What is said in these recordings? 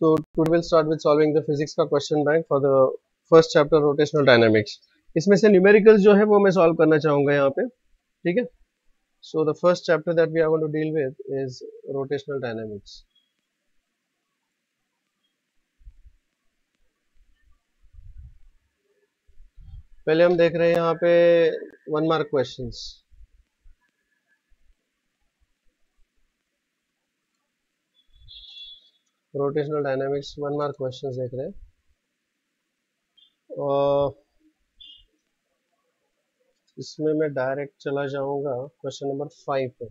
So today we'll start with solving the physics का question bank for the first chapter rotational dynamics. इसमें से numericals जो है वो मैं सॉल्व करना चाहूंगा यहाँ पे, ठीक है. So the first chapter that we are going to deal with is rotational dynamics. पहले हम देख रहे हैं यहाँ पे 1 mark questions. Rotational dynamics 1 mark questions देख रहे हैं. और इसमें मैं डायरेक्ट चला जाऊंगा क्वेश्चन नंबर 5 पे.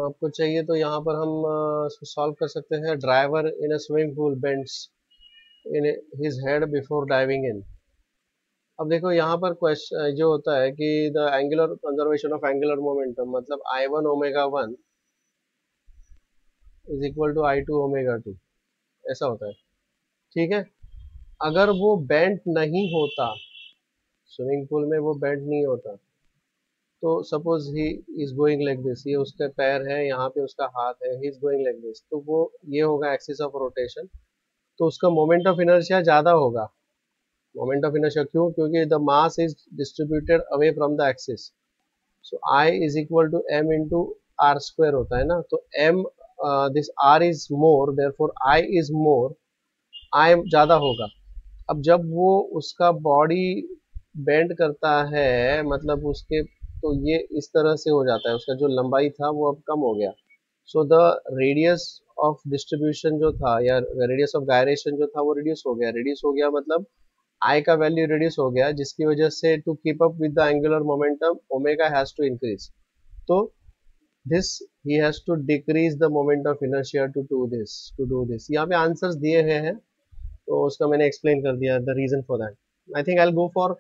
आपको चाहिए तो यहाँ पर हम इसको सॉल्व कर सकते हैं. Driver in a swimming pool bends in his head before diving in. अब देखो यहाँ पर क्वेश्चन जो होता है कि the angular conservation of angular momentum मतलब I1 omega 1 is equal to I2 omega 2, ऐसा होता है, ठीक है. अगर वो बेंट नहीं होता, स्विमिंग पूल में वो बेंट नहीं होता, तो suppose he is going like this, ये उसके पैर है, यहाँ पे उसका हाथ है, he is going like this, तो वो ये होगा एक्सिस ऑफ रोटेशन. तो उसका मोमेंट ऑफ इनर्शिया ज्यादा होगा. मोमेंट ऑफ इनर्शिया क्यों? क्योंकि the mass is distributed away from the axis. So I is equal to m into r square होता है ना. तो m this r is more, therefore I is more, I ज्यादा होगा. अब जब वो उसका बॉडी बेंड करता है, मतलब उसके, तो ये इस तरह से हो जाता है, उसका जो लंबाई था वो अब कम हो गया. So the radius of distribution जो था, या रेडियस ऑफ गायरेशन जो था, वो रिड्यूस हो गया. रिड्यूस हो गया मतलब आई का वैल्यू रिड्यूस हो गया, जिसकी वजह से to keep up with the angular momentum omega has to increase. तो this he has to decrease the moment of inertia to do this. यहाँ पे आंसर्स दिए हुए हैं, तो उसका मैंने एक्सप्लेन कर दिया the reason for that. I think I will go for,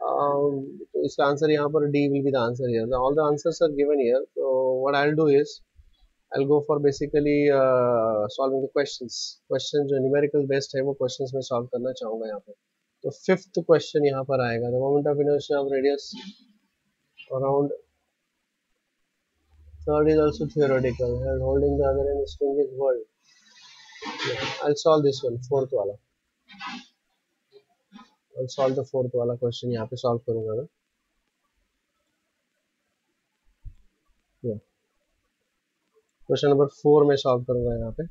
तो इसका आंसर यहाँ पर D will be the answer here. All the answers are given here. तो what I will do is I'll go for basically solving the questions. Questions जो numerical based है वो questions में solve करना चाहूँगा यहाँ पे. तो फिफ्थ क्वेश्चन यहाँ पर आएगा. The moment of inertia of radius around third is also theoretical and holding the other end string is world. Yeah, I'll solve this one, fourth वाला. I'll solve the fourth वाला question यहाँ पे solve करूँगा मैं. Yeah. Question number 4 में solve करूँगा यहाँ पे.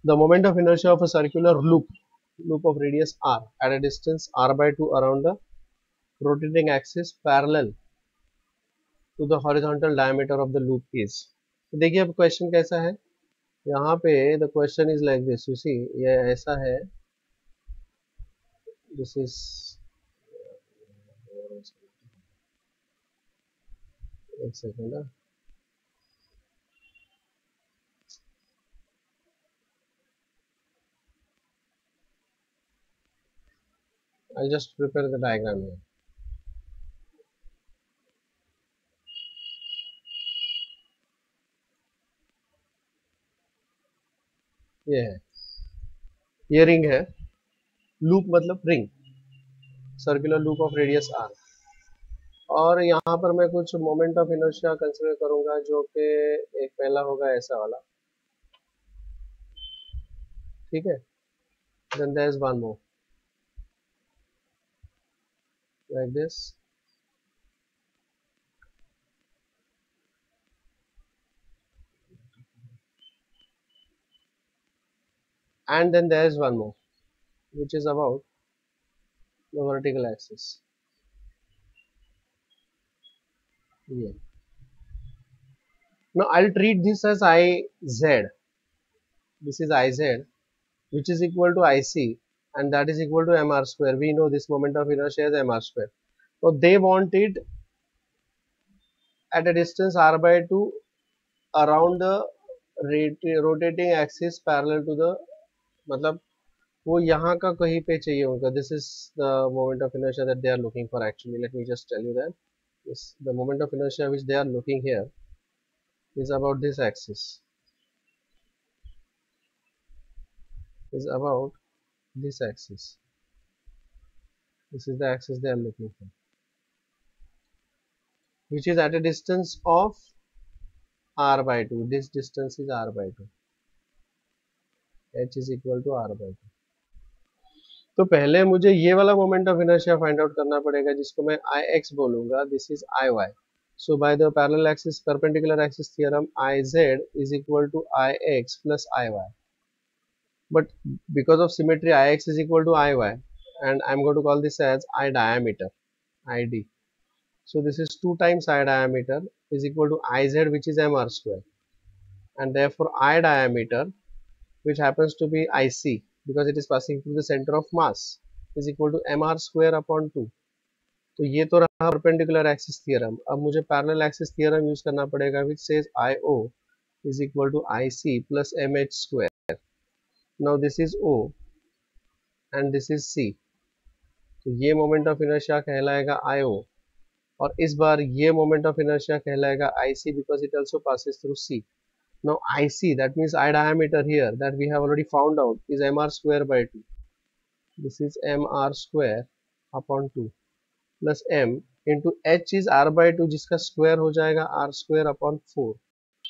The moment of inertia of a circular loop of radius r at a distance r by 2 around the rotating axis parallel to the horizontal diameter of the loop is. तो देखिए अब question कैसा है. यहाँ पे the question is like this, you see, ये ऐसा है. दिस इज, एक सेकंड ना, I just prepare the diagram है. ये है, ये रिंग है. लूप मतलब ring, circular loop of radius R. और यहाँ पर मैं कुछ मोमेंट ऑफ इनर्शिया कंसीडर करूंगा, जो कि एक पहला होगा ऐसा वाला, ठीक है. Then there is one more like this, and then there is one more which is about the vertical axis. Yeah. Now I'll treat this as IZ. This is IZ, which is equal to IC, and that is equal to mr square. We know this moment of inertia is mr square. So they want it at a distance r by 2 around the rotating axis parallel to the, मतलब वो यहाँ का कहीं पे चाहिए होगा. This is the moment of inertia that they are looking for actually. Let me just tell you that this, the moment of inertia which they are looking here is about this axis, is about this axis. This is the axis they are looking for, which is at a distance of r by 2. This distance is r by 2. h is equal to r by 2। तो पहले मुझे ये वाला moment of inertia find out करना पड़ेगा जिसको मैं I X बोलूंगा, this is I Y. So by the parallel axis perpendicular axis theorem, Iz is equal to Ix plus Iy. But because of symmetry, Ix is equal to Iy, and I'm going to call this as I diameter, Id. So this is 2 times I diameter is equal to Iz, which is mr square, and therefore I diameter, which happens to be Ic because it is passing through the center of mass, is equal to mr square upon 2. तो ये तो रहा perpendicular axis theorem. अब मुझे parallel axis theorem use करना पड़ेगा which says IO is equal to IC plus MH square. Now this is O and this is C. तो ये मोमेंट ऑफ इनर्शिया कहलाएगा IO, और इस बार ये मोमेंट ऑफ इनर्शिया कहलाएगा IC because it also passes through C. Now IC, that means I diameter here, that we have already found out, is mr square by 2. This is mr square upon 2 plus m into h is r by 2 जिसका square हो जाएगा r square upon 4.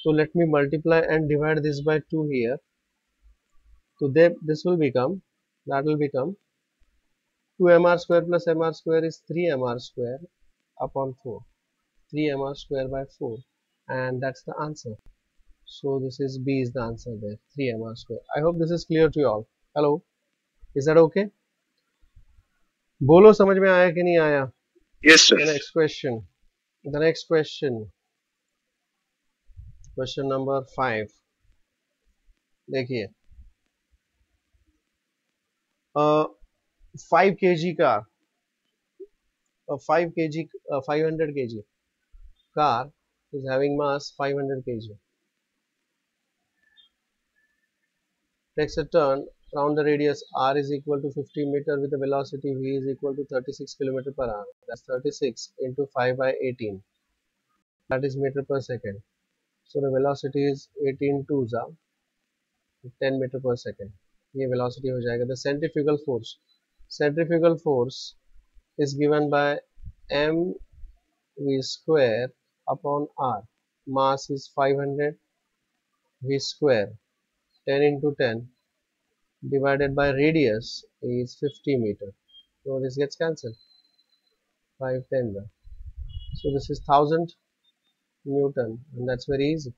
So let me multiply and divide this by 2 here. So this will become, that will become 2 mr square plus mr square is 3 mr square upon 4. 3 mr square by 4, and that's the answer. So this is B is the answer there, 3 mr square. I hope this is clear to you all. Hello, is that okay? बोलो समझ में आया कि नहीं आया? Yes, sir. The next question. The next question. Question number 5. देखिए, 5 kg का 5 kg 500 kg car is having mass 500 kg, takes a turn round the radius r is equal to 50 meter with a velocity v is equal to 36 km per hour. That's 36 into 5 by 18, that is meter per second. So the velocity is 18 twos are 10 meter per second. ये velocity हो जाएगा. The centrifugal force is given by m v square upon r. Mass is 500, v square 10 into 10 divided by radius is 50 meter. So this gets cancelled. 5 10. So this is 1000 Newton, and that's very easy.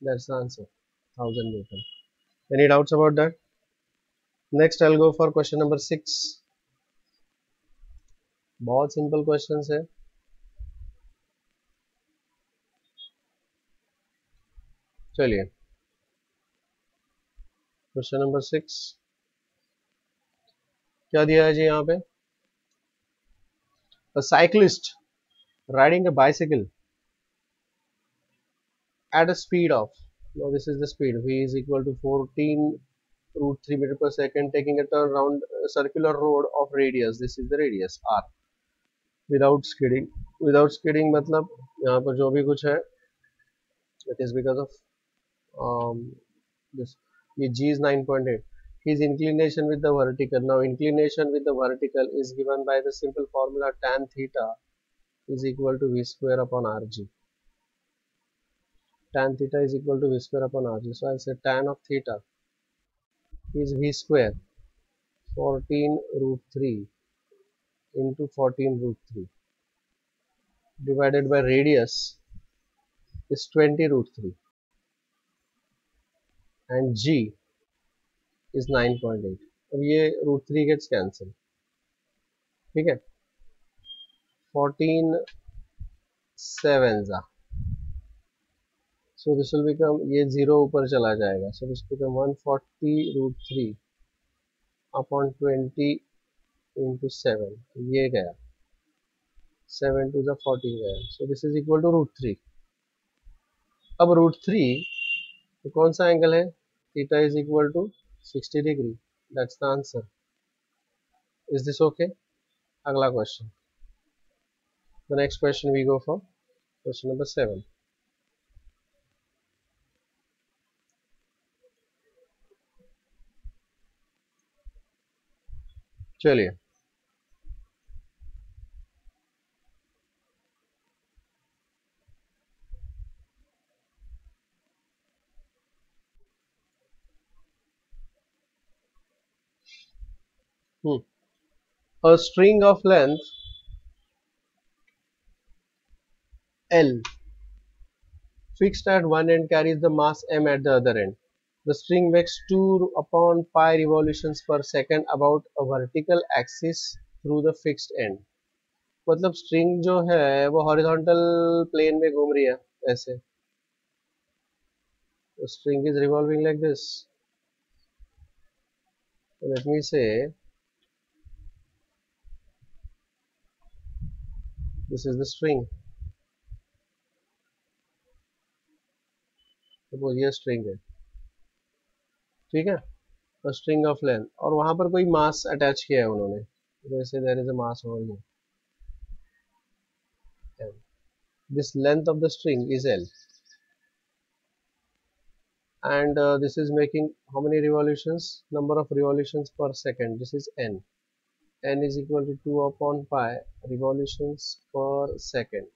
That's the answer, 1000 Newton. Any doubts about that? Next I'll go for question number 6. बहुत simple questions है. चलिए, question number 6 क्या दिया है जी यहाँ पे? A cyclist riding a bicycle at a speed of, now this is the speed, v is equal to 14 root 3 meter per second, taking a turn around a circular road of radius, this is the radius r, without skidding. Without skidding मतलब यहाँ पर जो भी कुछ है, it is because of this, ये g is 9.8. His inclination with the vertical, now inclination with the vertical is given by the simple formula tan theta is equal to v square upon rg. Tan theta is equal to v square upon rg. So I'll say tan of theta is v square 14 root 3 into 14 root 3 divided by radius is 20 root 3 and g is 9.8. अब ये root 3 gets cancelled. ठीक है, 14 sevens are. So this will become, ये 0 ऊपर चला जाएगा. So this will become 140 root 3 upon 20 into 7. ये गया 7 to the 14 गया. So this is equal to root 3. अब root 3 तो कौन सा एंगल है? Theta is equal to 60 degree. That's the answer. Is this okay? अगला question. The next question we go for question number 7. चलिए, Hmm. A string of length L fixed at one end carries the mass m at the other end. The string makes 2 upon pi revolutions per second about a vertical axis through the fixed end. मतलब string जो है वो horizontal plane में घूम रही है ऐसे. The string is revolving like this. So let me say this is the string. Suppose ये string है, ठीक है. A string of length और वहां पर कोई मास अटैच किया है उन्होंने, जैसे there is a mass over here. This length of the string is L, and this is making how many revolutions? Number of revolutions per second. This is n. N is equal to 2 upon pi revolutions per second.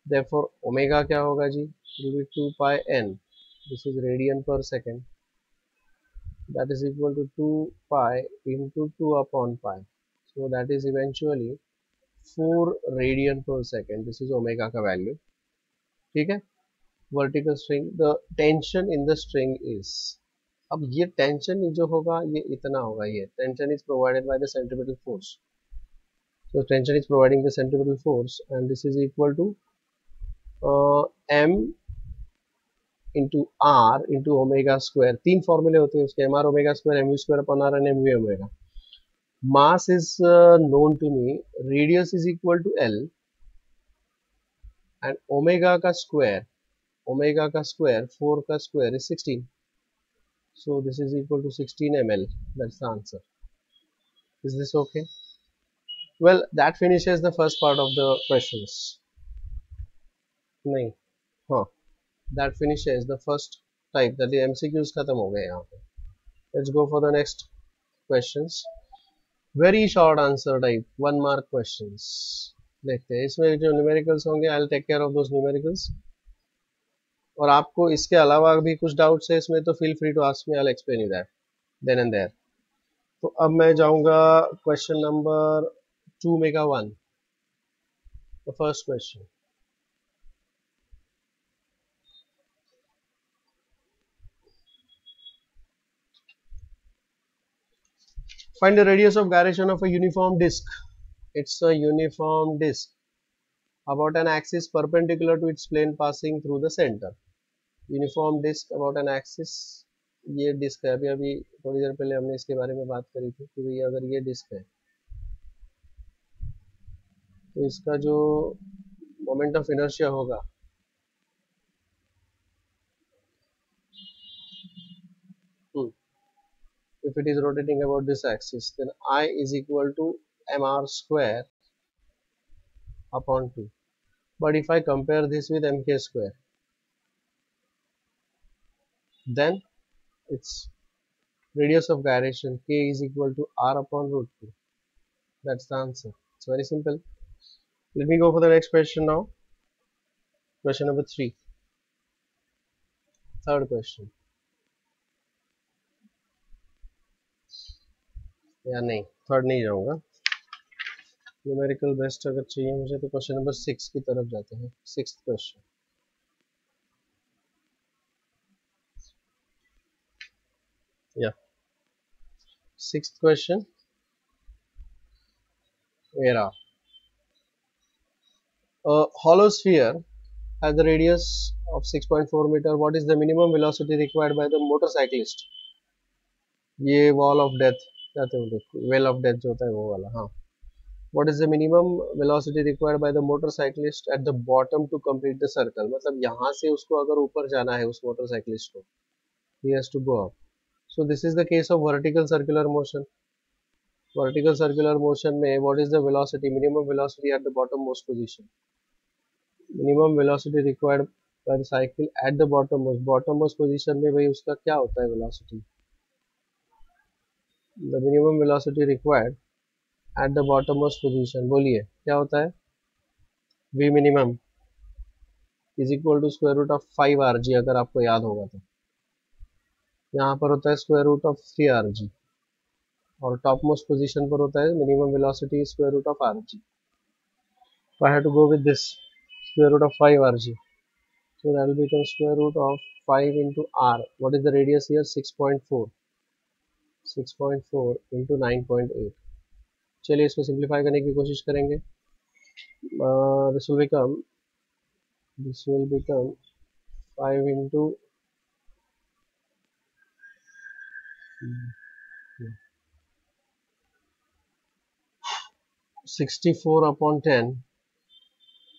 Therefore omega क्या होगा जी? It will be 2 pi n. This is radian per second. That is equal to 2 pi into 2 upon pi. So that is eventually 4 radian per second. This is omega का value. ठीक है. Vertical string. The tension in the string is. अब ये tension जो होगा ये इतना होगा. ये tension is provided by the centripetal force. So tension is providing the centripetal force, and this is equal to m into r into omega square. तीन फॉर्मूले होते हैं उसके, mr omega square, mv square upon r and mv omega. Mass is known to me. Radius is equal to L, and omega का square 4 का square is 16. So this is equal to 16 ml. That's the answer. Is this okay? Well, that finishes the first part of the questions. नहीं, हाँ, that finishes the first type, that the MCQs खत्म हो गए यहाँ पे. Let's go for the next questions. Very short answer type, 1 mark questions. देखते हैं इसमें जो न्यूमेरिकल्स होंगे. I'll take care of those numericals. और आपको इसके अलावा भी कुछ डाउट्स है इसमें तो feel free to ask me. I'll explain you that then and there. तो अब मैं जाऊंगा question number 2 mega 1. The first question. Find the radius of gyration of a uniform disk. It's a uniform disk about an axis perpendicular to its plane passing through the center. Uniform disk about an axis. ये disc है. अभी अभी थोड़ी देर पहले हमने इसके बारे में बात करी थी कि भाई अगर ये डिस्क है तो इसका जो मोमेंट ऑफ इनर्शिया होगा if it is rotating about this axis, then I is equal to mr square upon 2. But if I compare this with mk square, then its radius of gyration k is equal to r upon root 2. That's the answer. It's very simple. Let me go for the next question now. Question number 3. Third question. या नहीं, third नहीं जाऊंगा. Numerical best अगर चाहिए मुझे तो question number 6 की तरफ जाते हैं. 6th question. या 6th question. Where a hollow sphere has the radius of 6.4 meter. What is the minimum velocity required by the motorcyclist? ये wall of death कहते हैं, well of death जो होता है वो वाला. हाँ. What is the minimum velocity required by the motorcyclist at the bottom to complete the circle? मतलब यहाँ से उसको अगर ऊपर जाना है उस motorcyclist को, he has to go up. So this is the case of vertical circular motion. Vertical circular motion में what is the velocity, minimum velocity at the bottommost position? Minimum velocity required by the cycle at the bottommost position में भाई उसका क्या होता है velocity? The minimum velocity required at the bottommost position, बोलिए क्या होता है? V minimum is equal to square root of 5 rg. अगर आपको याद होगा तो यहाँ पर होता है square root of 3 rg. और टॉप मोस्ट पोजीशन पर होता है minimum velocity square root of r g. So I have to go with this square root of 5 rg. So that will become square root of 5 into r. What is the radius here? 6.4. 6.4 into 9.8. चलिए इसको simplify करने की कोशिश करेंगे. This will become 5 into 64 upon 10,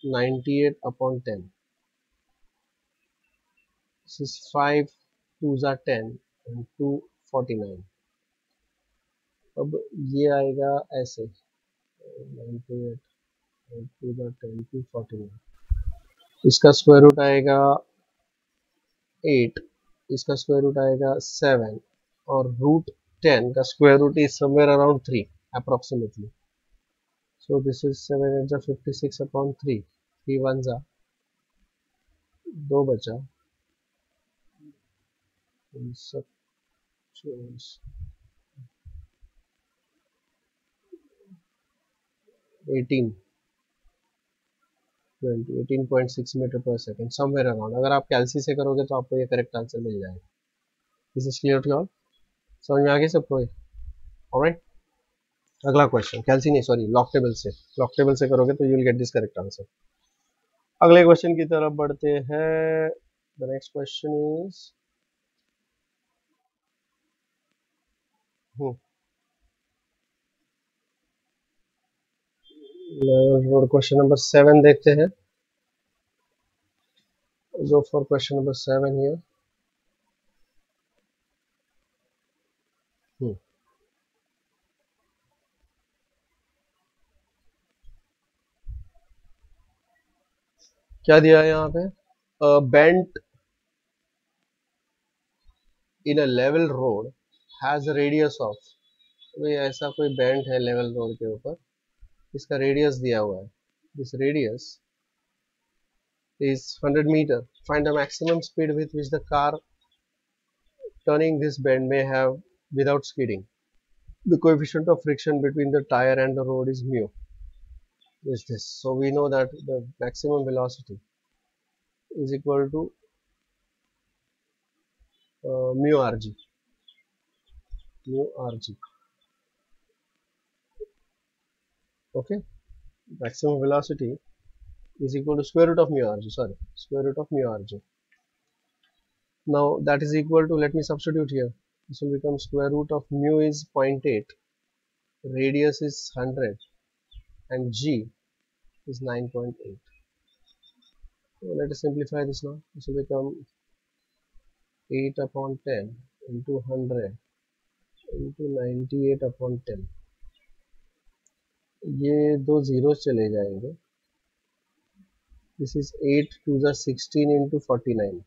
98 upon 10. This is 5 2s are 10 and 2 49. अब ये आएगा ऐसे 98 and 2s are 10 2 49. इसका स्क्वायर रूट आएगा 8, इसका स्क्वायर रूट आएगा 7 और रूट 10 का square root is somewhere around 3 approximately. So this is 7 8 जा 56 upon 3. 3 1 जा 2 बचा. सब 18 20 18.6 metre per second somewhere around. अगर आप कैलसी से करोगे तो आपको ये करेक्ट आंसर मिल जाएगा. This is clear to all. समझ में आ गई सबको? ऑलराइट. अगला क्वेश्चन कैलसी नहीं सॉरी लॉग टेबल से. लॉग टेबल से करोगे तो you will get this correct answer. अगले क्वेश्चन की तरफ बढ़ते हैं. The next question is question number 7 देखते हैं. Go for question number 7 here. क्या दिया है यहाँ पे? Bent in a level road has a radius of. तो ये ऐसा कोई बेंट है लेवल रोड के ऊपर, इसका रेडियस दिया हुआ है. This radius is 100 meter. Find the maximum speed with which the car turning this bend may have without skidding. The coefficient of friction between the tire and the road is mu. Is this? So we know that the maximum velocity is equal to mu rg. Mu rg. Okay. Maximum velocity is equal to square root of mu rg. Sorry, square root of mu rg. Now that is equal to, let me substitute here. This will become square root of mu is 0.8, radius is 100, and g is 9.8. So let us simplify this now. This will become 8 upon 10 into 100 into 98 upon 10. ये दो zeros चले जाएंगे. This is 8 to the 16 into 49.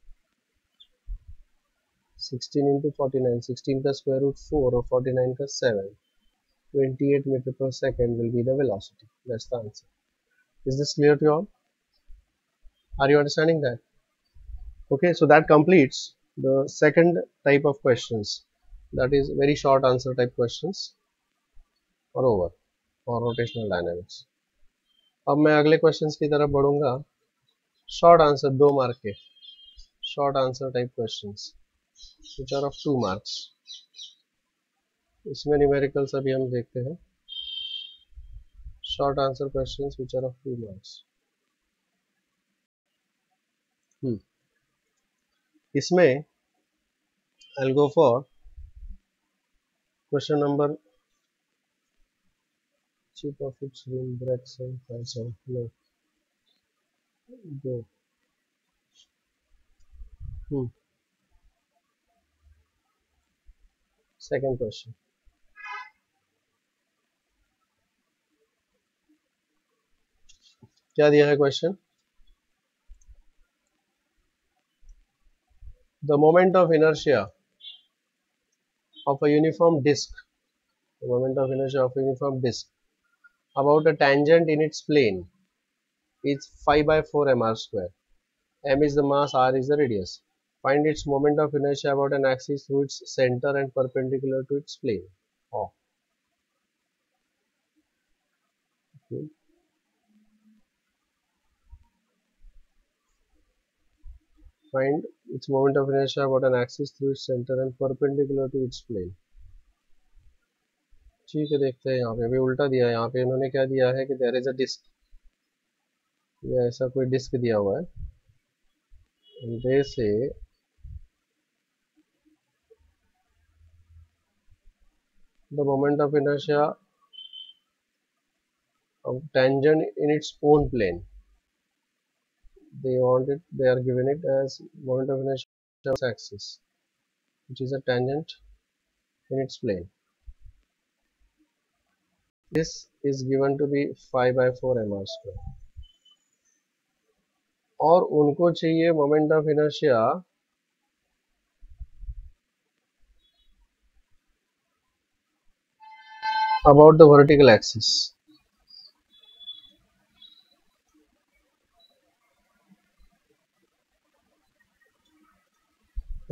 16 into 49. 16 का square root 4 और 49 का 7. 28 meter per second will be the velocity. That's the answer. Is this clear to you all? Are you understanding that? Okay, so that completes the second type of questions. That is very short answer type questions or over for rotational dynamics. अब मैं अगले questions की तरफ बढ़ूंगा. Short answer 2 mark के short answer type questions which are of 2 marks. इसमें numericals अभी हम देखते हैं. Short answer questions which are of 2 marks. इसमें I'll go for question number chip of its rim breaks and falls out. No. Go. Second question. क्या दिया है question? The moment of inertia of a uniform disk. The moment of inertia of a uniform disk about a tangent in its plane is 5 by 4 mr square. M is the mass, r is the radius. Find its moment of inertia about an axis through its center and perpendicular to its plane. Oh. Find its moment of inertia about an axis through its center and perpendicular to its plane. ठीक है, देखते हैं यहाँ पे अभी उल्टा दिया है। यहाँ पे इन्होंने क्या दिया है कि देयर इज अ डिस्क, या ऐसा कोई डिस्क दिया हुआ है, दे से the moment of inertia of tangent in its own plane. They are given it as moment of inertia of axis, which is a tangent in its plane. This is given to be 5/4 mr square. और उनको चाहिए moment of inertia about the vertical axis.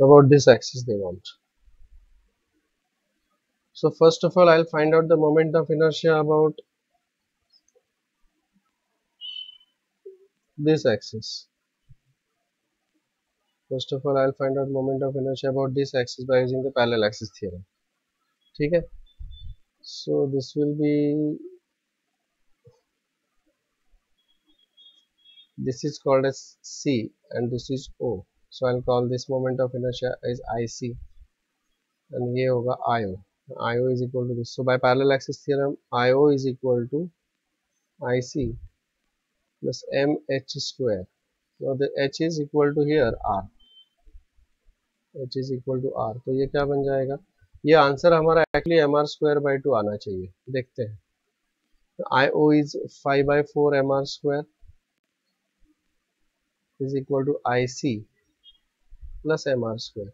About this axis they want. So first of all, I'll find out the moment of inertia about this axis. First of all, I'll find out moment of inertia about this axis by using the parallel axis theorem. ठीक है? So this will be, this is called as C and this is O. So I'll call this moment of inertia as IC and ये होगा IO. IO is equal to this. So by parallel axis theorem, IO is equal to IC plus MH square. Now the H is equal to here R. H is equal to R. तो ये क्या बन जाएगा? ये answer हमारा actually mr square by 2 आना चाहिए. देखते हैं. IO is 5/4 mr square is equal to IC plus mr square.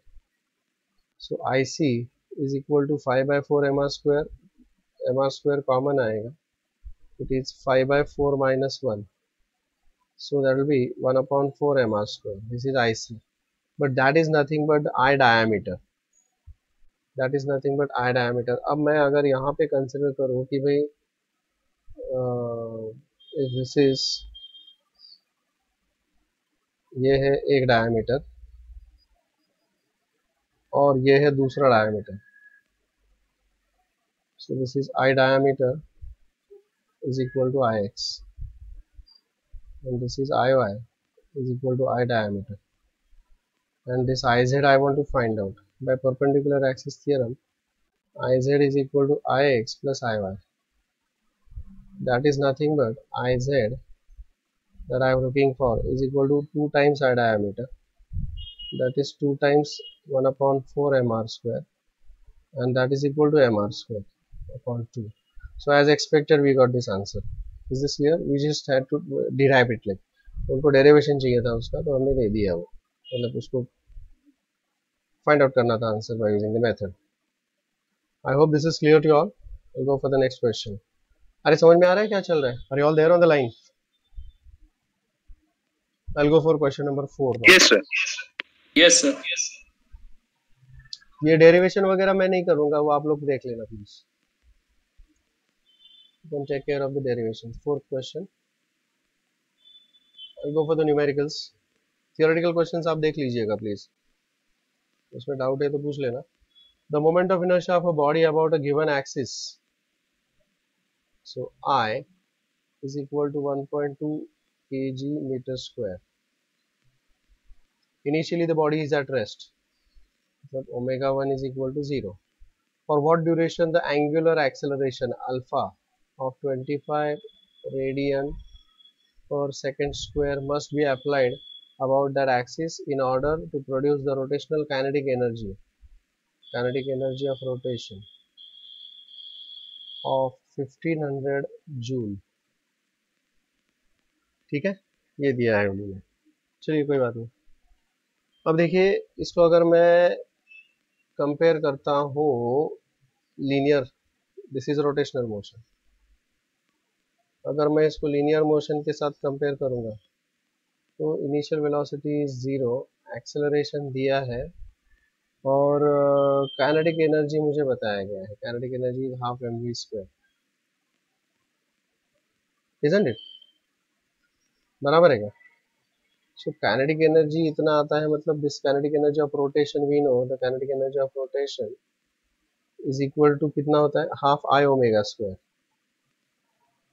So IC is equal to 5/4 mr square. mr square common आएगा. It is 5/4 minus 1. So that will be 1/4 mr square. This is IC. But that is nothing but I diameter. That is nothing but I diameter. अब मैं अगर यहाँ पे consider करूँ कि भाई if this is, ये है एक डायमीटर और ये है दूसरा diameter. So this is I diameter is equal to IX and this is IY is equal to I diameter, and this IZ I want to find out by perpendicular axis theorem. IZ is equal to IX plus IY. That is nothing but IZ that I am looking for is equal to 2 times I diameter, that is 2 times 1/4 mr square, and that is equal to mr square upon 2. So as expected we got this answer. Is this clear? We just had to derive it. like उनको derivation चाहिए था उसका, तो हमने दे दिया वो, मतलब उसको फाइंड आउट करना था answer by using the method. I hope this is clear to all. Will go for the next question. अरे समझ में आ रहा है क्या चल रहा है? Are you all there on the line? I will go for question number 4. Yes sir. Yes sir. ये डेरिवेशन वगैरह मैं नहीं करूंगा, वो आप लोग देख लेना please. You can take care of the derivation. Fourth question. I'll go for the numericals. Theoretical questions आप देख लीजिएगा प्लीज, उसमें डाउट है तो पूछ लेना. The moment of inertia of a body about a given axis. So I is equal to 1.2 kg meter square. Initially the body is at rest. So omega 1 is equal to 0. For what duration the angular acceleration alpha of 25 radian per second square must be applied about that axis in order to produce the rotational kinetic energy of rotation of 1500 joule. ठीक है, ये दिया है उन्होंने. चलिए कोई बात नहीं. अब देखिए इसको अगर मैं कंपेयर करता हूँ linear, this is rotational motion. अगर मैं इसको लीनियर मोशन के साथ कंपेयर करूँगा तो इनिशियल वेलोसिटी इज 0, एक्सेलरेशन दिया है और काइनेटिक एनर्जी मुझे बताया गया है. Kinetic energy is half mv square. isn't it? बराबर है क्या? So kinetic energy इतना आता है, मतलब this kinetic energy of rotation we know, the kinetic energy of rotation is equal to कितना होता है, half I omega square,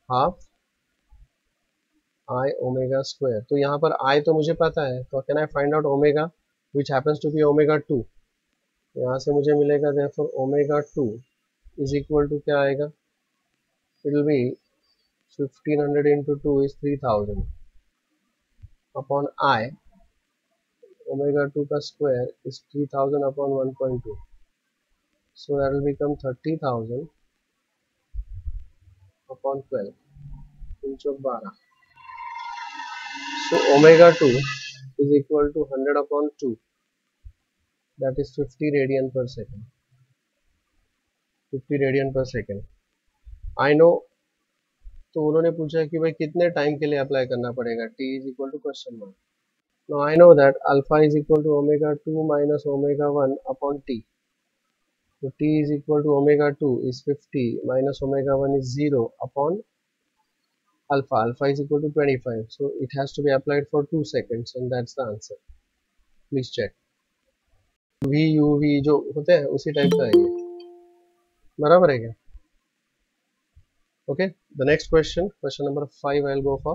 half I omega square. तो यहाँ पर I तो मुझे पता है, तो can I find out omega which happens to be omega 2? यहाँ से मुझे मिलेगा therefore omega 2 is equal to क्या आएगा, it will be 1500 into 2 is 3000 upon I omega 2 का square is 3000 upon 1.2, so that will become 30,000 upon 12 into 12. So omega 2 is equal to 100 upon 2, that is 50 radian per second. 50 radian per second. I know. तो उन्होंने पूछा कि भाई कितने time के लिए apply करना पड़ेगा, t is equal to question mark. Now I know that alpha is equal to omega 2 minus omega 1 upon t. So t is equal to omega 2 is 50 minus omega 1 is 0 upon alpha. Alpha is equal to 25. So it has to be applied for 2 seconds and that's the answer. Please check. V U V जो होते हैं उसी type का है ये, बराबर है क्या? Okay, the next question, question number 5, I'll go for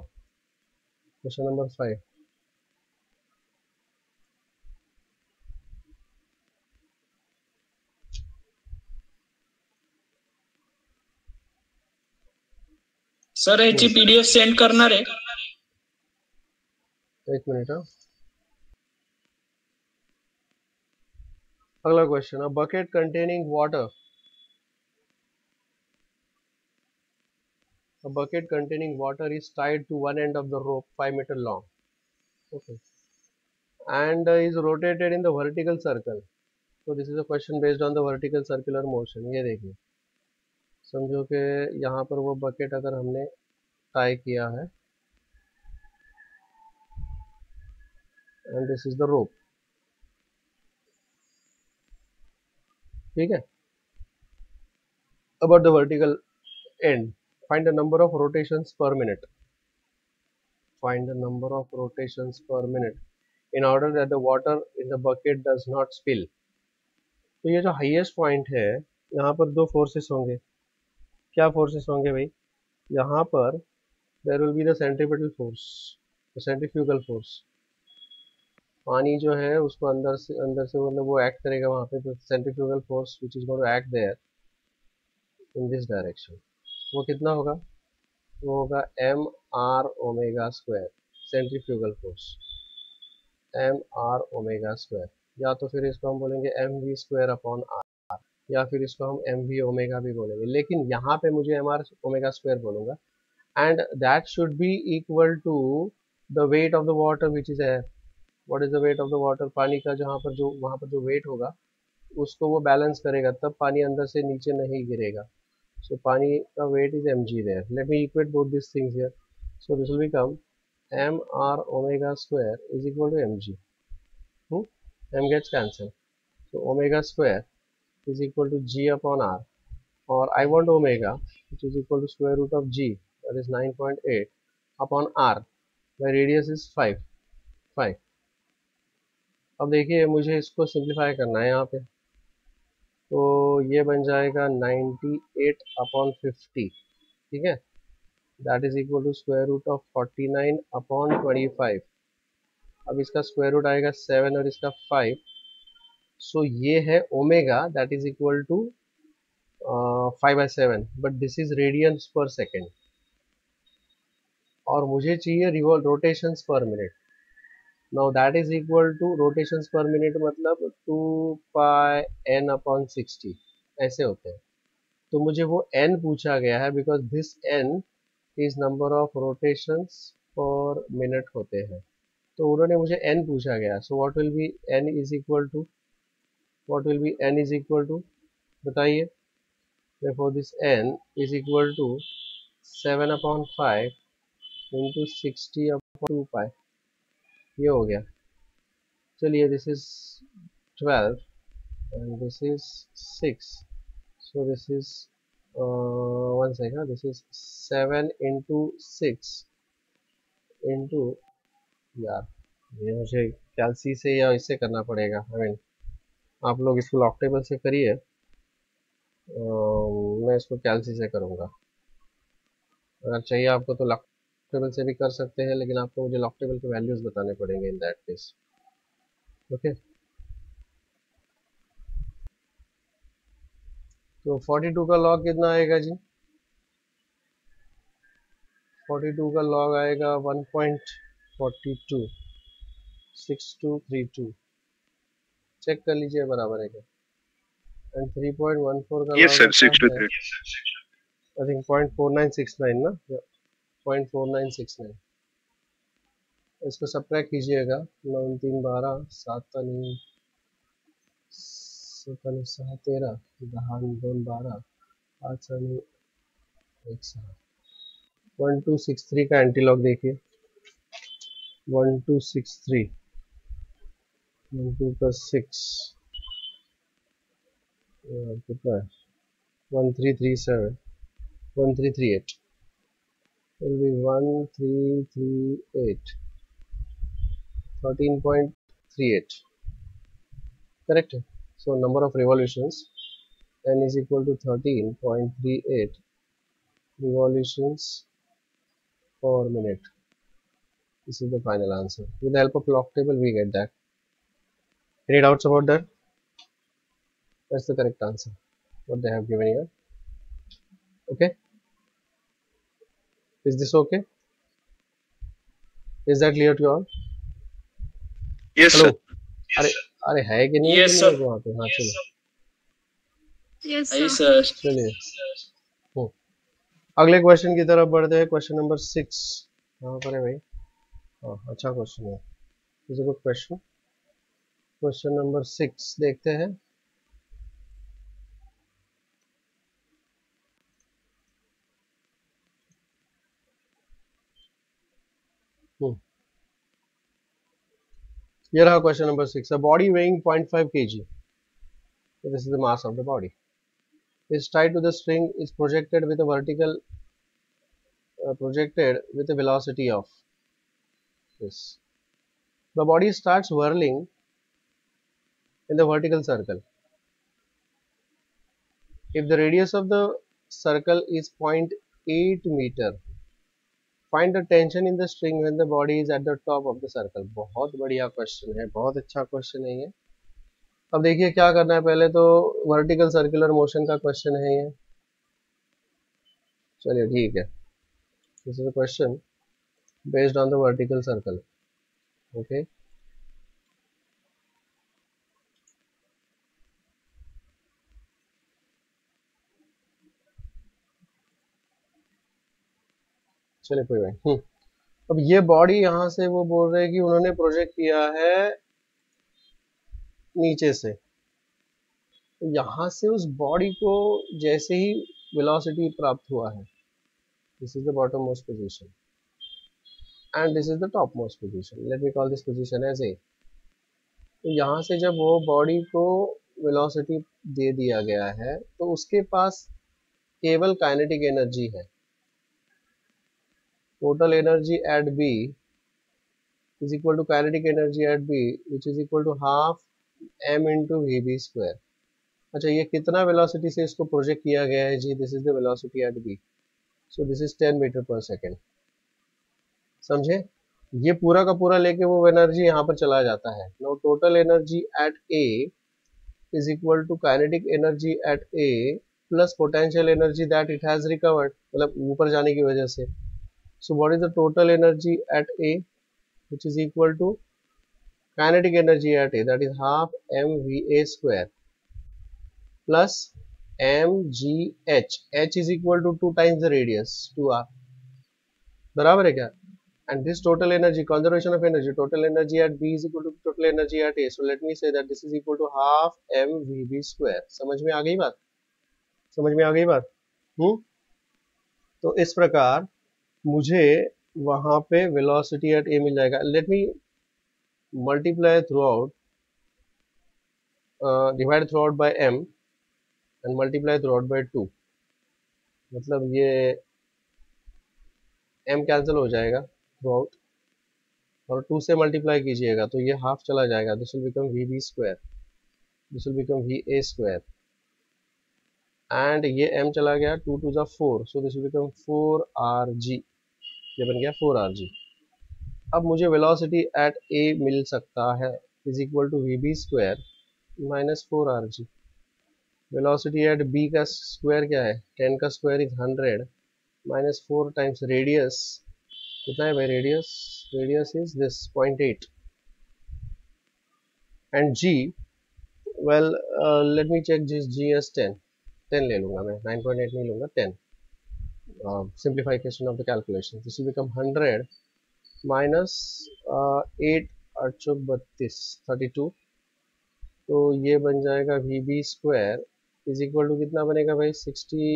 question number 5. Sir ह्याची पीडीएफ सेंड करणार आहे. एक मिनट हाँ. अगला question, a bucket containing water, a bucket containing water is tied to one end of the rope 5 meter long, okay, and is rotated in the vertical circle. So this is a question based on the vertical circular motion. ये देखिए, समझो कि यहाँ पर वो bucket अगर हमने tie किया है and this is the rope, ठीक है. About the vertical end, find the number of rotations per minute. Find the number of rotations per minute in order that the water in the bucket does not spill. तो ये जो highest point है, यहाँ पर दो forces होंगे. क्या forces होंगे भाई? यहाँ पर there will be the centripetal force, the centrifugal force. पानी जो है उसको अंदर से मतलब वो एक्ट करेगा वहाँ पे, तो centrifugal force which is going to act there in this direction. वो कितना होगा? वो होगा M are omega square, centrifugal force M are omega square, या तो फिर इसको हम बोलेंगे M V square upon R, या फिर इसको हम एम वी ओमेगा भी बोलेंगे, लेकिन यहाँ पे मुझे एम आर ओमेगा स्क्वायर बोलूँगा. And that should be equal to the weight of the water which is air. What is the weight of the water? पानी का जहाँ पर जो वहाँ पर जो वेट होगा उसको वो बैलेंस करेगा, तब पानी अंदर से नीचे नहीं गिरेगा. सो पानी का weight is m g there. Let me equate both this things here. So this will become m are omega square is equal to m g. M gets cancelled. So omega square is equal to G upon R, or I want omega which is equal to square root of G, that is 9.8 upon R. My radius is 5. अब देखिए मुझे इसको simplify करना है यहाँ पे, तो ये बन जाएगा 98 अपॉन 50, ठीक है, that is equal to square root of 49 upon 25. अब इसका स्क्वायर रूट आएगा 7 और इसका 5. सो ये है omega that is equal to 5/7, but this is radians per second, और मुझे चाहिए revolve rotations per minute. Now that is equal to rotations per minute मतलब 2 पाई n अपॉन 60 ऐसे होते हैं. तो मुझे वो n पूछा गया है because this n is number of rotations per minute होते हैं. तो उन्होंने मुझे n पूछा गया. So what will be n is equal to, what will be n is equal to, बताइए. therefore this n is equal to 7 upon 5 into 60 upon 2 pi. ये हो गया. चलिए this is 12 and this is 6, so this is one second, this is 7 into 6 into, यार ये मुझे कैलसी से या इससे करना पड़ेगा। आई मीन आप लोग इसको लॉक टेबल से करिए, मैं इसको कैलसी से करूँगा। अगर चाहिए आपको तो लॉक टेबल से भी कर सकते हैं, लेकिन आपको मुझे लॉक टेबल के वैल्यूज बताने पड़ेंगे इन दैट केस। ओके, तो 42 का लॉग कितना आएगा जी? 42 का लॉग आएगा 1.42 6232। चेक कर लीजिए बराबर है क्या। एंड 3.14 का Yes, लॉग sir. आता है 623. आई थिंक 0.4969 ना, 0.4969। इसको सब्ट्रैक्ट कीजिएगा, 9 3 12 7 3 7 6 13 10 2 12 8 7 1 7 1263 का एंटी लॉग देखिए। 1263 2 प्लस 6 कितना है, 1337 1338 will be 1338 13.38, correct. So number of revolutions, n is equal to 13.38 revolutions per minute. This is the final answer. With the help of log table we get that. Any doubts about that? That's the correct answer what they have given here. Okay, is this okay? Is that clear to you all? Yes, hello, sir. अरे अरे है कि नहीं है Yes, कि sir. नहीं है वहाँ पे? हाँ चलो Yes, Yes, sir. sir. चलिए, अगले क्वेश्चन की तरफ बढ़ते हैं। क्वेश्चन नंबर 6 कहाँ पर है भाई? हाँ, अच्छा क्वेश्चन है, is a good question. Question number 6 देखते हैं। ये रहा question number 6। A body weighing 0.5 kg, this is the mass of the body, is tied to the string, is projected with a vertical projected with a velocity of this. The body starts whirling in the vertical circle. If the radius of the circle is 0.8 meter, find the tension in the string when the body is at the top of the circle. बहुत बढ़िया question है, बहुत अच्छा question है ये। अब देखिए क्या करना है, पहले तो वर्टिकल सर्कुलर मोशन का क्वेश्चन है ये। चलिए ठीक है, this is a question based on the vertical circle. Okay, चलिए कोई बात। अब ये बॉडी यहाँ से वो बोल रहे हैं कि उन्होंने प्रोजेक्ट किया है नीचे से, तो यहाँ से उस बॉडी को जैसे ही वेलोसिटी प्राप्त हुआ है, this is the bottom most position and this is the top most position, let me call this position as A. तो यहाँ से जब वो बॉडी को वेलोसिटी दे दिया गया है, तो उसके पास केवल काइनेटिक एनर्जी है। Total energy at B is equal to kinetic energy at B, which is equal to half m into vb square. अच्छा, ये कितना वेलोसिटी से इसको प्रोजेक्ट किया गया है जी? This is the velocity at B, so this is 10 metre per second. समझे? ये पूरा का पूरा लेके वो एनर्जी यहाँ पर चला जाता है। Now total energy at A is equal to kinetic energy at A plus potential energy that it has recovered, मतलब ऊपर जाने की वजह से। So what is the total energy at A, which is equal to kinetic energy at A, that is half mva square plus mgh, h is equal to 2 times the radius 2r, बराबर है क्या? And this total energy, conservation of energy, total energy at B is equal to total energy at A, so let me say that this is equal to half mvb square। समझ में आ गई बात? समझ में आ गई बात? तो इस प्रकार मुझे वहां पे वेलोसिटी एट ए मिल जाएगा। Let me multiply throughout, divide throughout by m and multiply throughout by 2, मतलब ये m कैंसिल हो जाएगा थ्रू आउट, और 2 से मल्टीप्लाई कीजिएगा तो ये हाफ चला जाएगा, this will become v square, this will become v A square, and ये m चला गया 2 to the 4, so this will become 4rg, ये बन गया 4rg। अब मुझे वेलोसिटी एट a मिल सकता है is equal to v B square minus 4rg। Velocity at b का स्क्वायर क्या है, 10 का square is 100 minus 4 times radius, कितना है भाई radius, radius is this 0.8, and g, well let me check this, g as 10 ले लूंगा मैं, 9.8 नहीं लूंगा, 10, simplification of the calculation, this will become 100 minus 8 8 32, 32, तो ये बन जाएगा v B square is equal to कितना बनेगा भाई, 60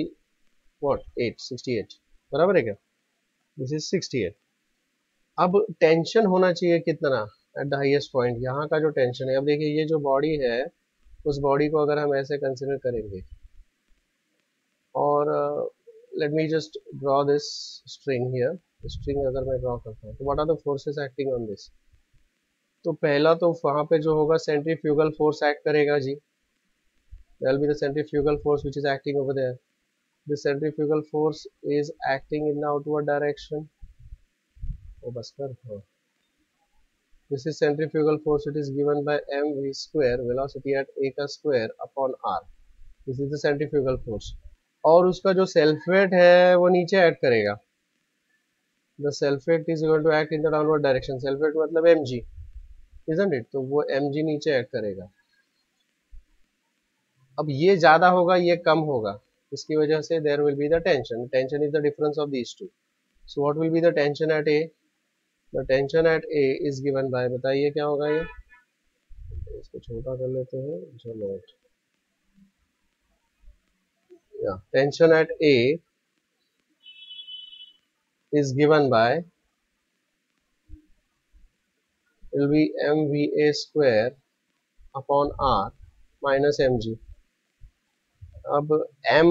वॉट 8 68, बराबर है क्या, दिस इज 68। अब टेंशन होना चाहिए कितना एट द हाईएस्ट पॉइंट, यहाँ का जो टेंशन है, अब देखिए ये जो बॉडी है उस बॉडी को अगर हम ऐसे कंसिडर करेंगे, और let me just draw this string here, string अगर मैं ड्रॉ करता हूँ तो what are the forces acting on this, तो पहला तो वहां पे जो होगा सेंट्रीफ्यूगल फोर्स एक्ट करेगा जी, there will be the centrifugal force which is acting over there, the centrifugal force is acting in the outward direction, oh bas kar, this is centrifugal force, it is given by mv square, velocity at a का square upon r, this is the centrifugal force, और उसका जो self weight है वो नीचे add करेगा, the self weight is going to act in the downward direction, self weight मतलब mg, isn't it, तो वो mg नीचे ऐड करेगा। अब ये ज्यादा होगा ये कम होगा, इसकी वजह से there will be the tension, tension is the difference of these two, so what will be the tension at A, the tension at A is given by, बताइए क्या होगा ये, इसको छोटा कर लेते हैं, जो नोट या tension at A is given bye will be mva square upon r minus mg, अब m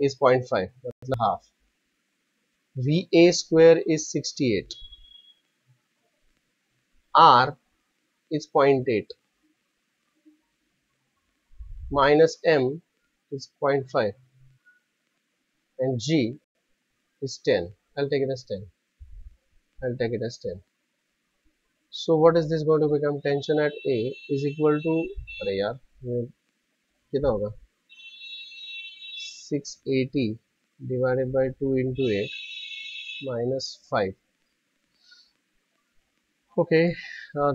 is 0.5 मतलब half, va square is 68, r is 0.8 minus m is 0.5 and g is 10, I'll take it as 10, I'll take it as 10, so what is this going to become, tension at a is equal to, अरे यार ये कितना होगा, 680 divided by 2 into 8 minus 5, okay,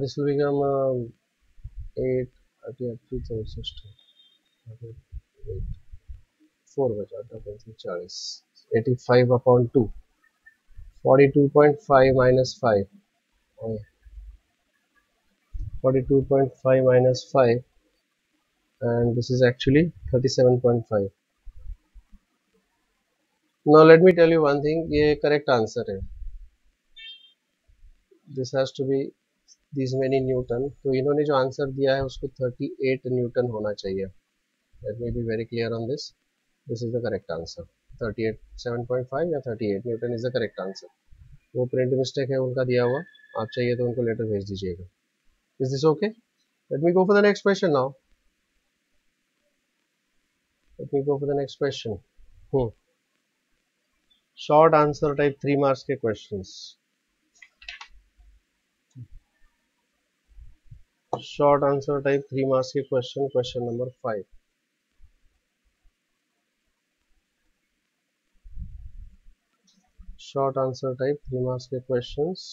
this will become 8 4 बचा 40, 85 upon 2, 42.5 minus 5, 42.5 minus 5, and this is actually 37.5. Now let me tell you one thing, ये correct answer है, this has to be these many Newton, तो इन्होंने जो answer दिया है उसको 38 Newton होना चाहिए, let me be very clear on this, this is the correct answer, 38 7.5 या 38 Newton is the correct answer, वो प्रिंट मिस्टेक है उनका दिया हुआ, आप चाहिए तो उनको लेटर भेज दीजिएगा, is this okay? Let me go for the next question now, let me go for the next question, short answer type 3 marks के questions, short answer type 3 marks के question, question number 5, short answer type 3 marks के questions,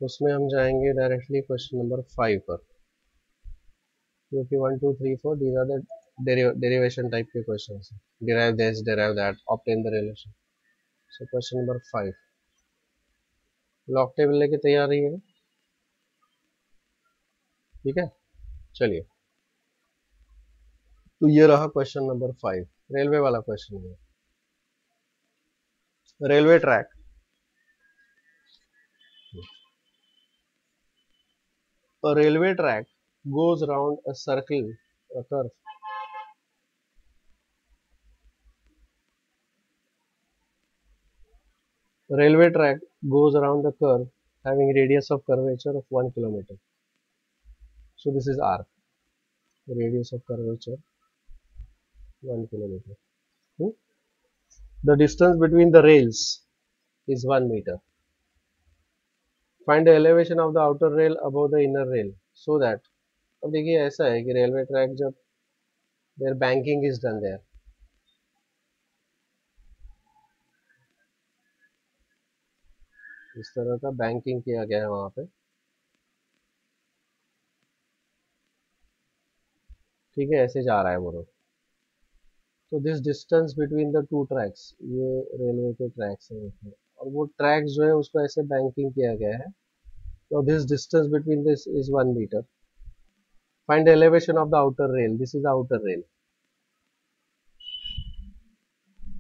उसमें हम जाएंगे directly question number 5 पर, क्योंकि 1 2 3 4 these are the derivation type के questions, derive this, derive that, obtain the relation, so question number 5, log table लेके तैयार रहिएगा, ठीक है, चलिए, तो ये रहा क्वेश्चन नंबर 5, रेलवे वाला क्वेश्चन है, railway track, a railway track goes around a circle, a curve, railway track goes around the curve having radius of curvature of 1 kilometer. So this is r, radius of curvature 1 kilometer. The distance between the rails is 1 meter. Find the elevation of the outer rail above the inner rail so that, अब देखिए ऐसा है कि railway track जब their banking is done there, इस तरह का banking किया गया है वहां पे, ठीक है, ऐसे जा रहा है वो रोड. तो this distance between the two tracks, ये रेलवे के ट्रैक्स हैं इसमें, और वो ट्रैक्स जो है उसको ऐसे बैंकिंग किया गया है. तो this distance between this is 1 metre. Find the elevation of the outer rail. This is outer rail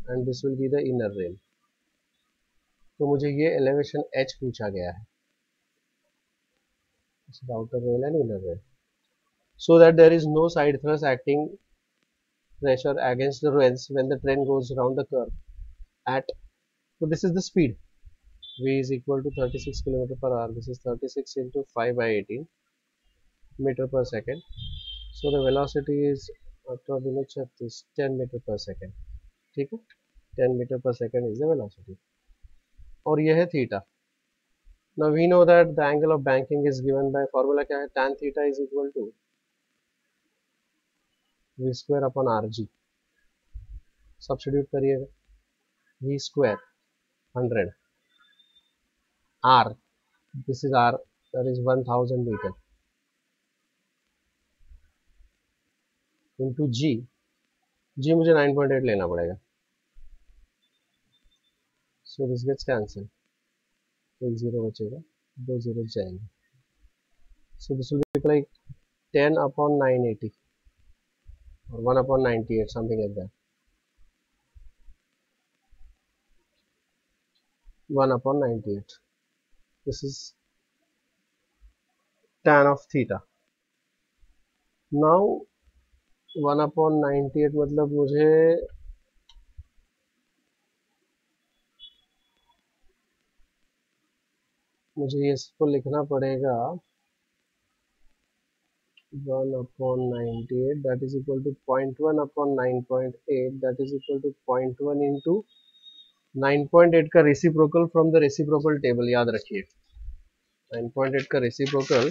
and this will be the inner rail. तो मुझे ये एलिवेशन h पूछा गया है. This is outer rail and inner rail. So that there is no side thrust acting pressure against the rails when the train goes around the curve at, so this is the speed, v is equal to 36 km per hour. This is 36 into 5 by 18 meter per second. So the velocity is 10 meter per second. ठीक है, 10 meter per second is the velocity. और यह है theta. Now we know that the angle of banking is given by formula क्या है, tan theta is equal to v square upon rg. Substitute करिएगा, v square 100, r, this is r, that is 1000 meter, into g, g मुझे 9.8 लेना पड़ेगा. so this gets cancelled, एक zero बचेगा, दो zero जाएंगे. so this will be like 10 upon 980 or 1 upon 98, something like that. 1 upon 98. This is tan of theta. Now 1 upon 98 मतलब मुझे इसको लिखना पड़ेगा 1 upon 98, that is equal to 0.1 upon 9.8, that is equal to 0.1 into 9.8 का reciprocal from the reciprocal table. याद रखिए 9.8 का reciprocal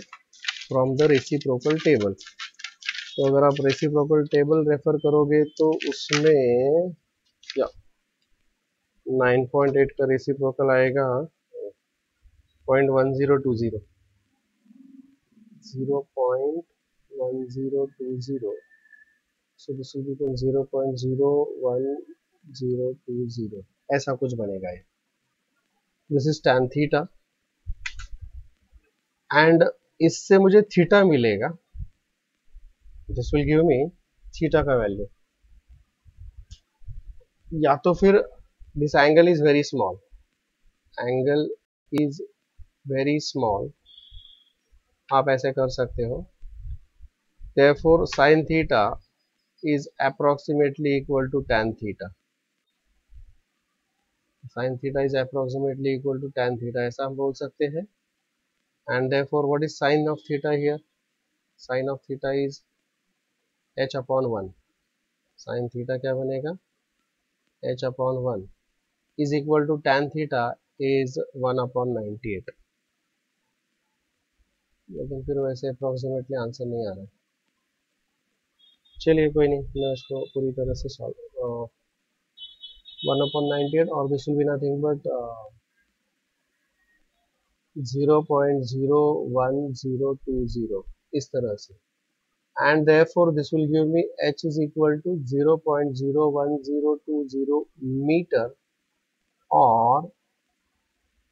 from the reciprocal table. तो अगर आप रेसिप्रोकल टेबल रेफर करोगे तो उसमें 9.8 का रेसिप्रोकल आएगा 0.1020, 0.1020. so this will become 0.01020, ऐसा कुछ बनेगा ये. This is tan theta and इससे मुझे थीटा मिलेगा. This will give me theta का वैल्यू. या तो फिर this angle is very small, angle is very small, आप ऐसे कर सकते हो. therefore sin theta is approximately equal to tan theta. sin theta is approximately equal to tan theta, ऐसा हम बोल सकते हैं. and therefore what is sin of theta here? sin of theta is h upon 1. sin theta क्या बनेगा, h upon 1 is equal to tan theta is 1 upon 98. लेकिन फिर वैसे अप्रोक्सीमेटली आंसर नहीं आ रहा. चलिए कोई नहीं, मैं इसको पूरी तरह से सॉल्व 1 upon 98 और this will be nothing but 0.01020 इस तरह से. and therefore this will give me h is equal to 0.01020 meter, or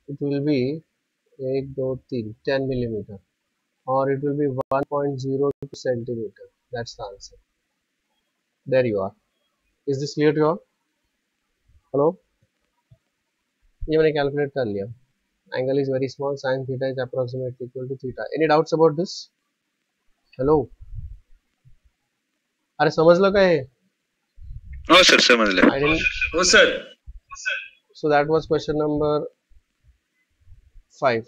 it will be 1 2 3 10 millimeter, or it will be 1.02 centimeter. That's the answer. There you are. Is this clear to you all? Hello? ये मैंने calculate कर लिया. Angle is very small, sin theta is approximately equal to theta. Any doubts about this? Hello? अरे समझ लो क्या है? हो sir समझ ले. हो sir. So that was question number 5.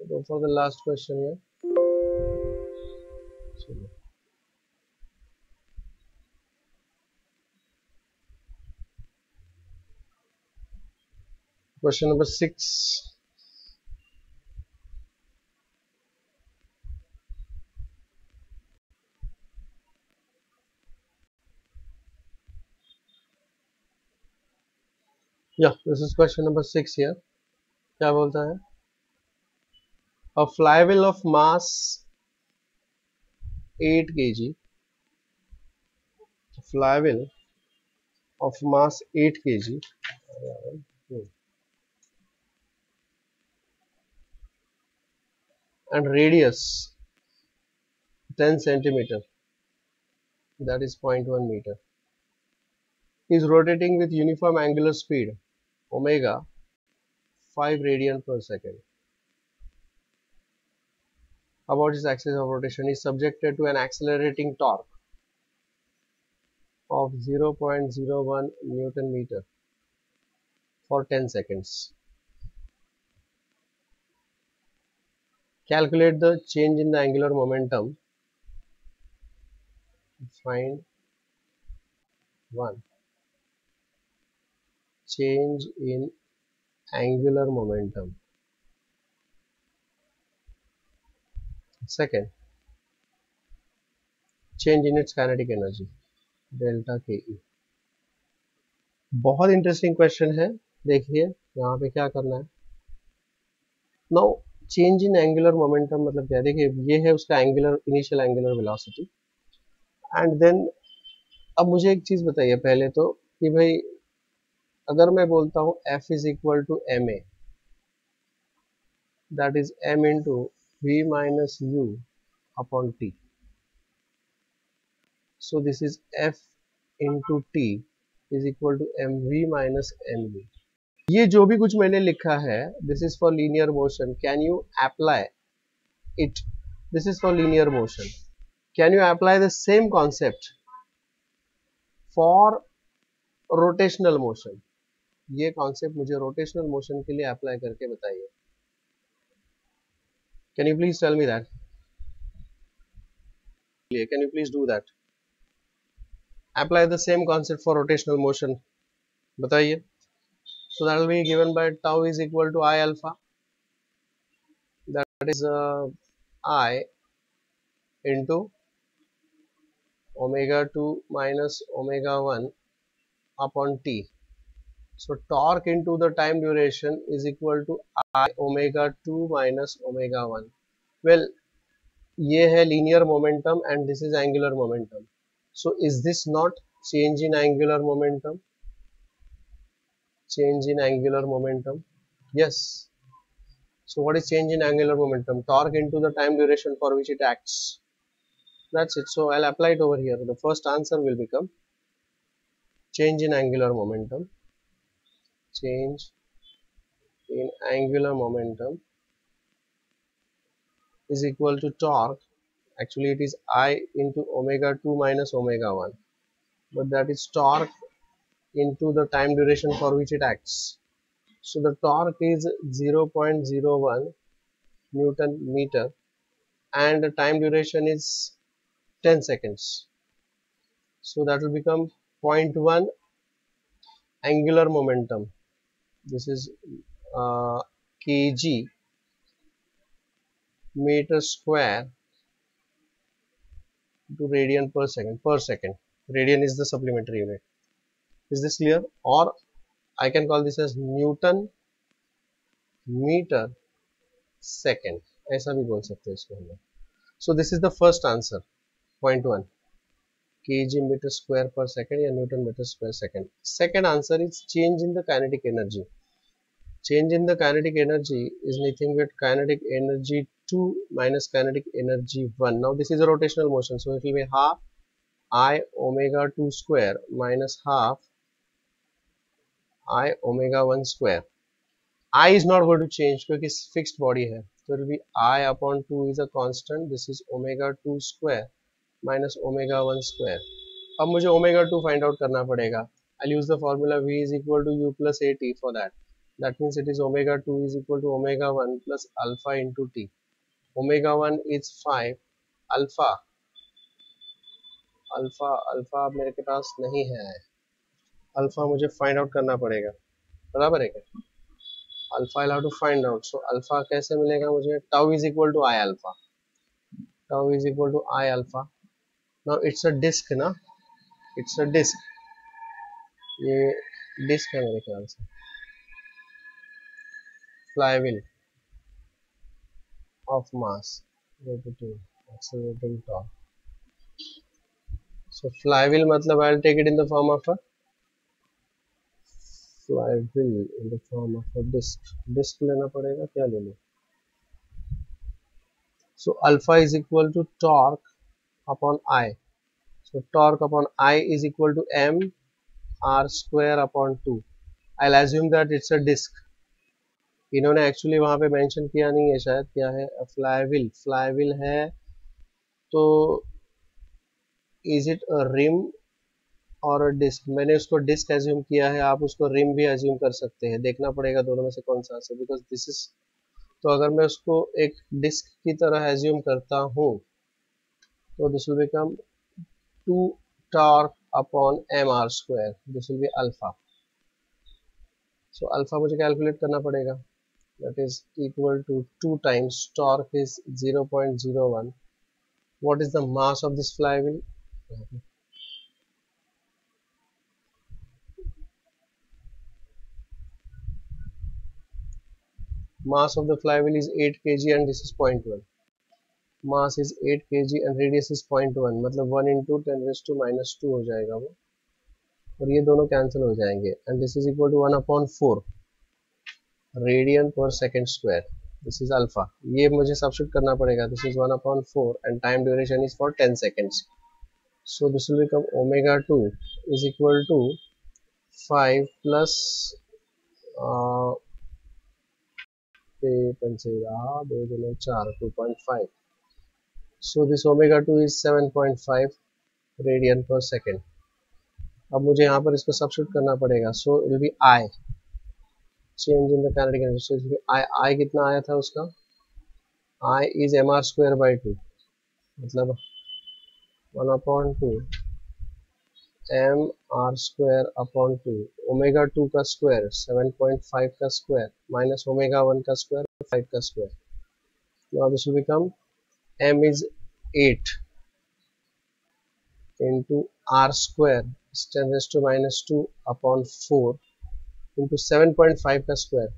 Go for the last question here. Question number 6. Yeah, this is question number 6 here. क्या बोलता है? A flywheel of mass 8 kg, flywheel of mass 8 kg and radius 10 centimeter, that is 0.1 meter, is rotating with uniform angular speed omega 5 radian per second. About its axis of rotation is subjected to an accelerating torque of 0.01 Newton meter for 10 seconds. Calculate the change in the angular momentum. Find 1. Change in angular momentum. Second, change in its kinetic energy delta ke. बहुत interesting question है. देखिए यहाँ पे क्या करना है. Now change in angular momentum मतलब क्या है. देखिए ये है उसका angular initial angular velocity and then अब मुझे एक चीज बताइए पहले तो कि भाई अगर मैं बोलता हूँ F is equal to m a, that is m into v minus u upon t. So this is F into T is equal to mv minus mv. ये जो भी कुछ मैंने लिखा है, this is for linear motion. Can you apply it? This is for linear motion. Can you apply the same concept for rotational motion? ये concept मुझे rotational motion के लिए apply करके बताइए. Can you please tell me that? Can you please do that? Apply the same concept for rotational motion. बताइए. So that will be given by tau is equal to I alpha. That is I into omega 2 minus omega 1 upon t. So torque into the time duration is equal to I omega 2 minus omega 1. Well, ये है linear momentum and this is angular momentum. So is this not change in angular momentum? Change in angular momentum. Yes. So what is change in angular momentum? Torque into the time duration for which it acts. That's it. So I'll apply it over here. The first answer will become change in angular momentum. Change in angular momentum is equal to torque. Actually it is I into omega 2 minus omega 1. But that is torque into the time duration for which it acts. So the torque is 0.01 Newton meter and the time duration is 10 seconds. So that will become 0.1 angular momentum. This is kg meter square to radian per second. Radian is the supplementary unit. Is this clear? Or I can call this as Newton meter second. ऐसा भी बोल सकते हैं इसको हम लोग. So this is the first answer. 0.1 kg meter square per second या Newton meter square second. Second answer is change in the kinetic energy. Change in the kinetic energy is nothing but kinetic energy 2 minus kinetic energy 1. Now this is a rotational motion, so it will be half I omega 2 square minus half I omega 1 square. I is not going to change because fixed body है. So it will be I upon 2 is a constant. This is omega 2 square minus omega 1 square. अब मुझे omega 2 find out करना पड़ेगा. I'll use the formula V is equal to U plus AT for that. That means it is omega 2 is equal to omega 1 plus alpha into T. Omega 1 is 5, alpha alpha मेरे के पास नहीं है, alpha मुझे find out करना पड़ेगा, बराबर है क्या? Alpha I have to find out, so alpha कैसे मिलेगा मुझे? Tau is equal to I alpha, tau is equal to I alpha. Now it's a disc ना, इट्स अ डिस्क, ये डिस्क है मेरे ख्याल से, flywheel of mass rotating accelerating torque. So flywheel मतलब I'll take it in the form of a flywheel in the form of a disc. Disc लेना पड़ेगा, क्या ले लूँ? So alpha is equal to torque upon I. So torque upon I is equal to m r square upon 2. I'll assume that it's a disc. इन्होंने actually वहाँ पे mention किया नहीं है शायद, क्या है? फ्लाईव्हील, फ्लाईव्हील है तो इज इट अ रिम और डिस्क? मैंने उसको डिस्क एज्यूम किया है, आप उसको रिम भी एज्यूम कर सकते हैं, देखना पड़ेगा दोनों में से कौन सा है, बिकॉज दिस इज, तो अगर मैं उसको एक डिस्क की तरह एज्यूम करता हूँ तो this will become 2 torque upon m are square, this will be alpha. So alpha मुझे कैलकुलेट करना पड़ेगा, that is equal to 2 times torque is 0.01. What is the mass of this flywheel? Mass of the flywheel is 8 kg and this is 0.1. Mass is 8 kg and radius is 0.1, मतलब 1 into 10 raised to minus 2 हो जाएगा वो, और ये दोनों cancel हो जाएंगे, and this is equal to 1 upon 4 radian per second square. This is alpha, ये मुझे सब्स्टिट्यूट करना पड़ेगा, this is 1 upon 4 and time duration is for 10 seconds. So this will become omega 2 is equal to 5 plus 2.5. So this omega 2 is 7.5 radian per second. अब मुझे यहाँ पर इसको substitute करना पड़ेगा, so it will be I, change in the kinetic energy, so it will be I कितना आया था उसका? I is M are square by 2, मतलब 1 upon 2 M are square upon 2, omega 2 का स्क्वायर 7.5 का स्क्वायर माइनस ओमेगा 1 का square 5 का square. Now this will become m is 8 into r square is 10 raised to minus 2 upon 4 into 7.5 का square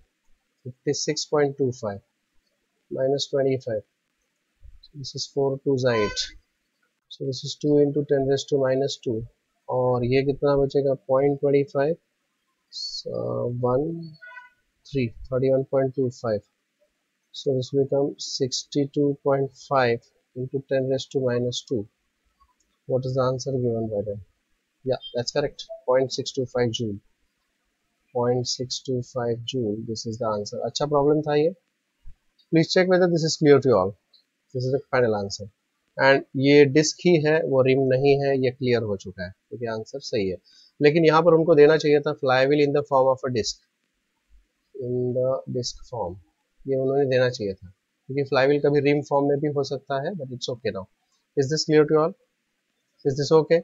56.25 minus 25. So this is 4 2s 8. So this is 2 into 10 raised to minus 2, और ये कितना बचेगा? 0.25 31.25. So this will become 62.5 into 10 raised to minus 2. What is the answer given by them? Yeah, that's correct. 0.625 joule. 0.625 joule. This is the answer. अच्छा problem था ये. Please check whether this is clear to all. This is the final answer. And ये disc ही है, वो rim नहीं है, ये clear हो चुका है, क्योंकि आंसर सही है. लेकिन यहाँ पर उनको देना चाहिए था flywheel in the form of a disc, in the disc form, ये उन्होंने देना चाहिए था, क्योंकि फ्लाईव्हील कभी रिम फॉर्म में भी हो सकता है. But it's okay now. Is this clear to all? Is this okay?